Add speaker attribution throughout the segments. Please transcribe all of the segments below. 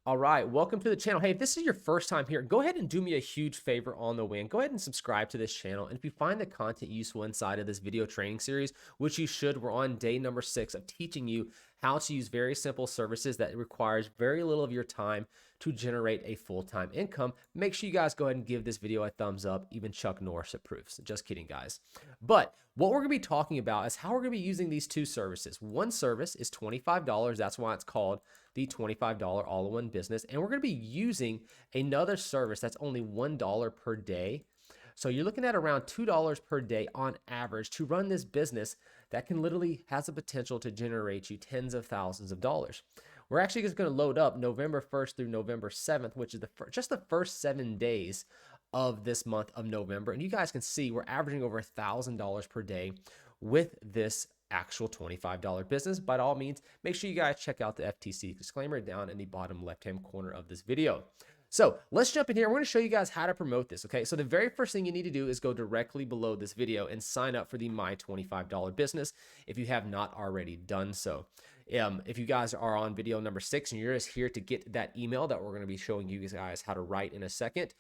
Speaker 1: All right, welcome to the channel. Hey, if this is your first time here, go ahead and do me a huge favor on the way and go ahead and subscribe to this channel. And if you find the content useful inside of this video training series, which you should, we're on day number 6 of teaching you how to use very simple services that requires very little of your time to generate a full-time income. Make sure you guys go ahead and give this video a thumbs up. Even Chuck Norris approves. Just kidding, guys. But what we're going to be talking about is how we're going to be using these two services. One service is $25. That's why it's called the $25 all-in-one business. And we're going to be using another service that's only $1 per day. So you're looking at around $2 per day on average to run this business that can literally has the potential to generate you tens of thousands of dollars. We're actually just going to load up November 1st through November 7th, which is just the first 7 days of this month of November. And you guys can see we're averaging over $1,000 per day with this actual $25 business. By all means, make sure you guys check out the FTC disclaimer down in the bottom left-hand corner of this video. So let's jump in here. We're going to show you guys how to promote this. Okay, so the very first thing you need to do is go directly below this video and sign up for the My $25 business if you have not already done so. If you guys are on video number 6 and you're just here to get that email that we're going to be showing you guys how to write in a second,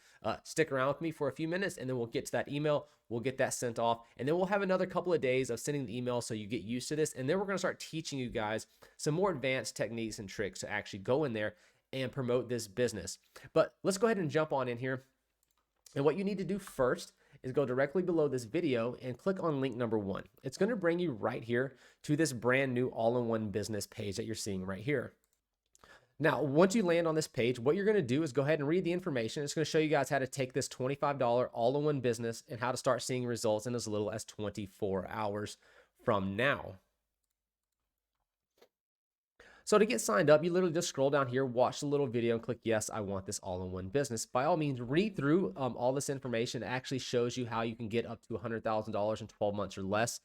Speaker 1: stick around with me for a few minutes and then we'll get to that email. We'll get that sent off and then we'll have another couple of days of sending the email so you get used to this. And then we're going to start teaching you guys some more advanced techniques and tricks to actually go in there and promote this business. But let's go ahead and jump on in here. And what you need to do first is go directly below this video and click on link number 1. It's going to bring you right here to this brand new all-in-one business page that you're seeing right here. Now, once you land on this page, what you're going to do is go ahead and read the information. It's going to show you guys how to take this $25 all-in-one business and how to start seeing results in as little as 24 hours from now. So to get signed up, you literally just scroll down here, watch the little video and click, yes, I want this all-in-one business. By all means, read through all this information. It actually shows you how you can get up to $100,000 in 12 months or less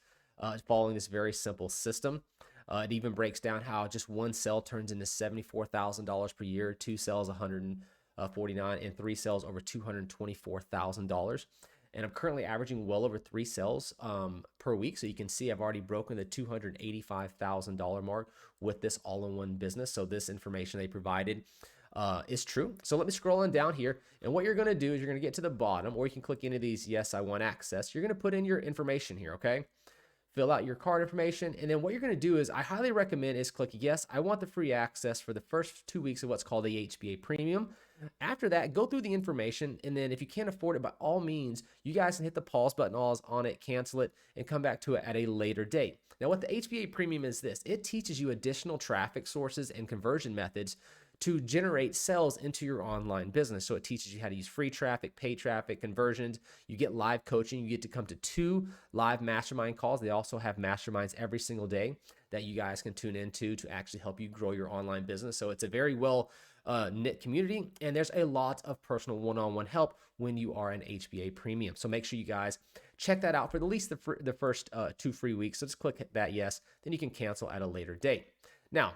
Speaker 1: following this very simple system. It even breaks down how just one sale turns into $74,000 per year, 2 sales $149,000, and 3 sales over $224,000. And I'm currently averaging well over 3 sales per week. So you can see I've already broken the $285,000 mark with this all-in-one business. So this information they provided is true. So let me scroll on down here. And what you're going to do is you're going to get to the bottom, or you can click into these, yes, I want access. You're going to put in your information here, okay? Fill out your card information. And then what you're going to do is I highly recommend is click, yes, I want the free access for the first 2 weeks of what's called the HBA Premium. After that, go through the information, and then if you can't afford it, by all means, you guys can hit the pause button on it, cancel it, and come back to it at a later date. Now, what the HBA Premium is this. It teaches you additional traffic sources and conversion methods to generate sales into your online business. So it teaches you how to use free traffic, paid traffic, conversions. You get live coaching. You get to come to 2 live mastermind calls. They also have masterminds every single day that you guys can tune into to actually help you grow your online business. So it's a very well knit community, and there's a lot of personal one-on-one help when you are an HBA Premium. So make sure you guys check that out for at least the first 2 free weeks. So just click that yes, then you can cancel at a later date. Now,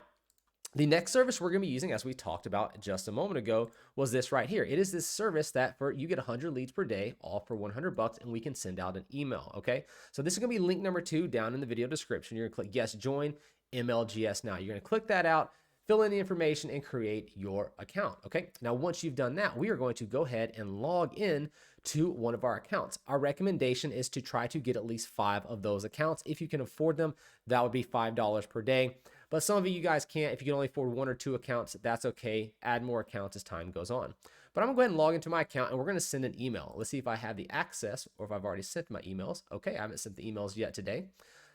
Speaker 1: the next service we're going to be using, as we talked about just a moment ago, was this right here. It is this service that you get 100 leads per day, all for $100, and we can send out an email, okay? So this is going to be link number 2 down in the video description. You're going to click yes, join MLGS now. You're going to click that out, fill in the information, and create your account, okay? Now, once you've done that, we are going to go ahead and log in to one of our accounts. Our recommendation is to try to get at least 5 of those accounts. If you can afford them, that would be $5 per day. But some of you guys can't. If you can only afford 1 or 2 accounts, that's okay. Add more accounts as time goes on. But I'm going to go ahead and log into my account, and we're going to send an email. Let's see if I have the access or if I've already sent my emails. Okay, I haven't sent the emails yet today.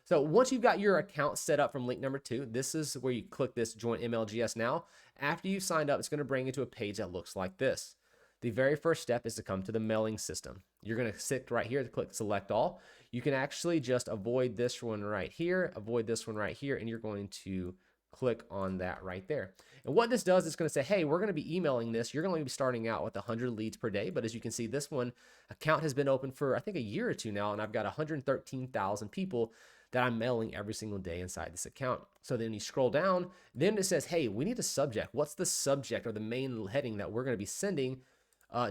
Speaker 1: So once you've got your account set up from link number 2, this is where you click this Join MLGS Now. After you've signed up, it's going to bring you to a page that looks like this. The very first step is to come to the mailing system. You're going to sit right here to click Select All. You can actually just avoid this one right here, avoid this one right here, and you're going to click on that right there. And what this does is going to say, hey, we're going to be emailing this. You're going to be starting out with 100 leads per day. But as you can see, this one account has been open for, I think, a year or 2 now, and I've got 113,000 people that I'm mailing every single day inside this account. So then you scroll down, then it says, hey, we need a subject. What's the subject or the main heading that we're going to be sending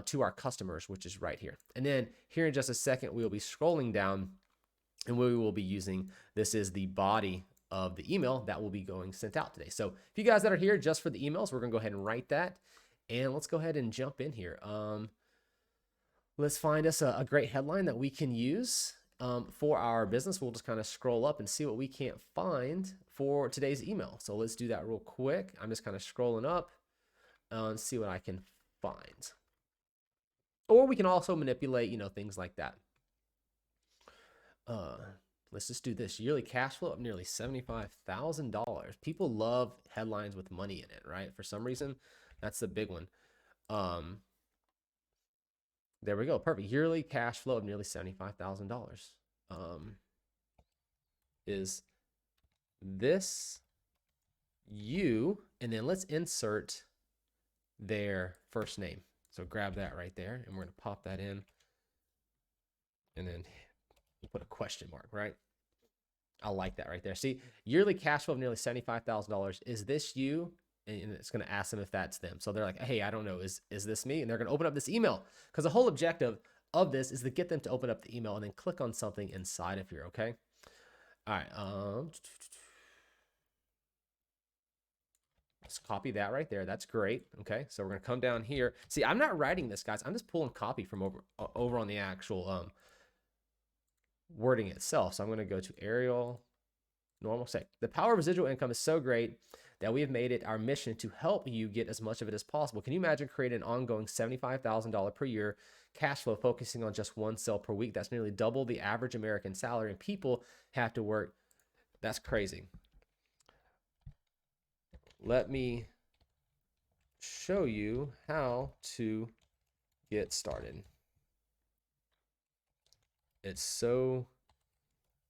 Speaker 1: to our customers, which is right here. And then here in just a second, we will be scrolling down and we will be using, this is the body of the email that will be going sent out today. So if you guys that are here just for the emails, we're gonna go ahead and write that. And let's go ahead and jump in here. Let's find us a great headline that we can use for our business. We'll just kind of scroll up and see what we can't find for today's email. So let's do that real quick. I'm just kind of scrolling up and see what I can find. Or we can also manipulate, things like that. Let's just do this. Yearly cash flow of nearly $75,000. People love headlines with money in it, right? For some reason, that's the big one. There we go. Perfect. Yearly cash flow of nearly $75,000. Is this you? And then let's insert their first name. So grab that right there, and we're going to pop that in. And then we'll put a question mark, right? I like that right there. See, yearly cash flow of nearly $75,000. Is this you? And it's going to ask them if that's them. So they're like, hey, I don't know. Is this me? And they're going to open up this email, because the whole objective of this is to get them to open up the email and then click on something inside of here. Okay. All right. Let's copy that right there. That's great. Okay. So we're going to come down here. See, I'm not writing this, guys. I'm just pulling copy from over on the actual wording itself. So I'm going to go to Arial, normal. Say, the power of residual income is so great that we have made it our mission to help you get as much of it as possible. Can you imagine creating an ongoing $75,000 per year cash flow focusing on just one sale per week? That's nearly double the average American salary, and people have to work. That's crazy. Let me show you how to get started. It's so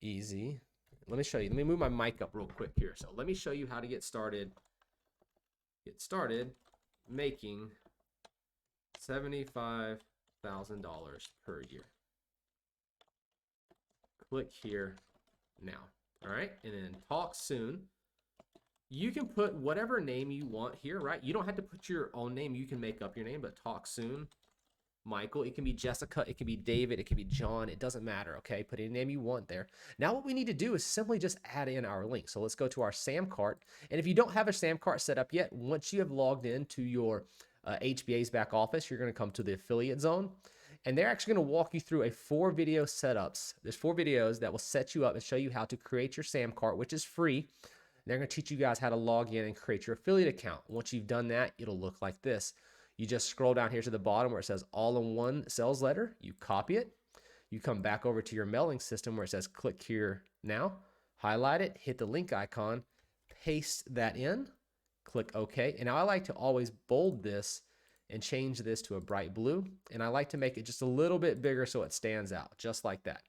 Speaker 1: easy. Let me show you. Let me move my mic up real quick here. So let me show you how to get started. Get started making $75,000 per year. Click here now. All right. And then talk soon. You can put whatever name you want here, right? You don't have to put your own name. You can make up your name, but talk soon. Michael, it can be Jessica, it can be David, it can be John, it doesn't matter, okay? Put any name you want there. Now what we need to do is simply just add in our link. So let's go to our SAM cart. And if you don't have a SAM cart set up yet, once you have logged into your HBA's back office, you're gonna come to the affiliate zone. And they're actually gonna walk you through 4 video setups. There's 4 videos that will set you up and show you how to create your SAM cart, which is free. They're gonna teach you guys how to log in and create your affiliate account. Once you've done that, it'll look like this. You just scroll down here to the bottom where it says all-in-one sales letter. You copy it. You come back over to your mailing system where it says click here now. Highlight it, hit the link icon, paste that in, click OK. And now I like to always bold this and change this to a bright blue. And I like to make it just a little bit bigger so it stands out, just like that.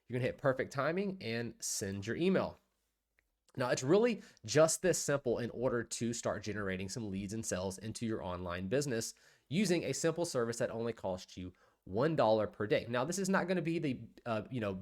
Speaker 1: You're gonna hit perfect timing and send your email. Now, it's really just this simple in order to start generating some leads and sales into your online business using a simple service that only costs you $1 per day. Now, this is not going to be the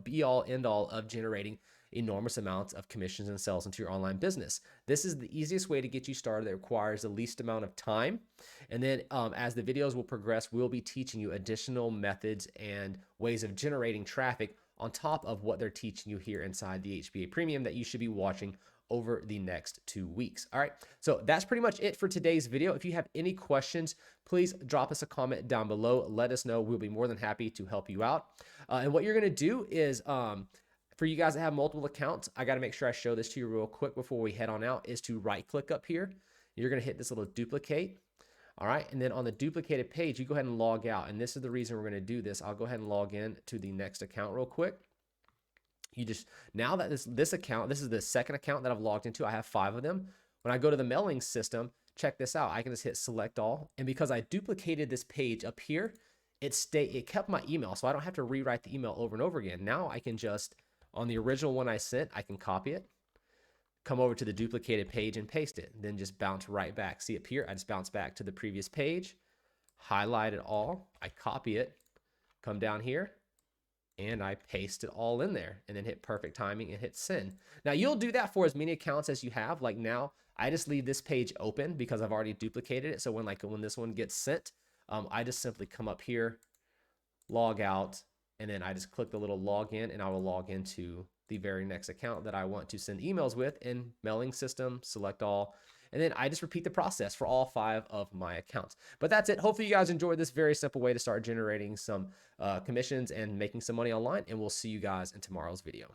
Speaker 1: be all end all of generating enormous amounts of commissions and sales into your online business. This is the easiest way to get you started. That requires the least amount of time. And then as the videos will progress, we'll be teaching you additional methods and ways of generating traffic on top of what they're teaching you here inside the HBA Premium that you should be watching over the next 2 weeks. All right, so that's pretty much it for today's video. If you have any questions, please drop us a comment down below. Let us know. We'll be more than happy to help you out. And what you're gonna do is, for you guys that have multiple accounts, I gotta make sure I show this to you real quick before we head on out, is to right click up here. You're gonna hit this little duplicate. All right, and then on the duplicated page, you go ahead and log out. And this is the reason we're gonna do this. I'll go ahead and log in to the next account real quick. You just, now that this account, this is the second account that I've logged into, I have 5 of them. When I go to the mailing system, check this out. I can just hit select all. And because I duplicated this page up here, it kept my email. So I don't have to rewrite the email over and over again. Now I can just, on the original one I sent, I can copy it, come over to the duplicated page and paste it, and then just bounce right back. See up here, I just bounce back to the previous page, highlight it all, I copy it, come down here, and I paste it all in there, and then hit perfect timing and hit send. Now you'll do that for as many accounts as you have. Like now, I just leave this page open because I've already duplicated it. So when this one gets sent, I just simply come up here, log out, and then I just click the little log in, and I will log into the very next account that I want to send emails with, and mailing system, select all. And then I just repeat the process for all 5 of my accounts. But that's it. Hopefully you guys enjoyed this very simple way to start generating some commissions and making some money online. And we'll see you guys in tomorrow's video.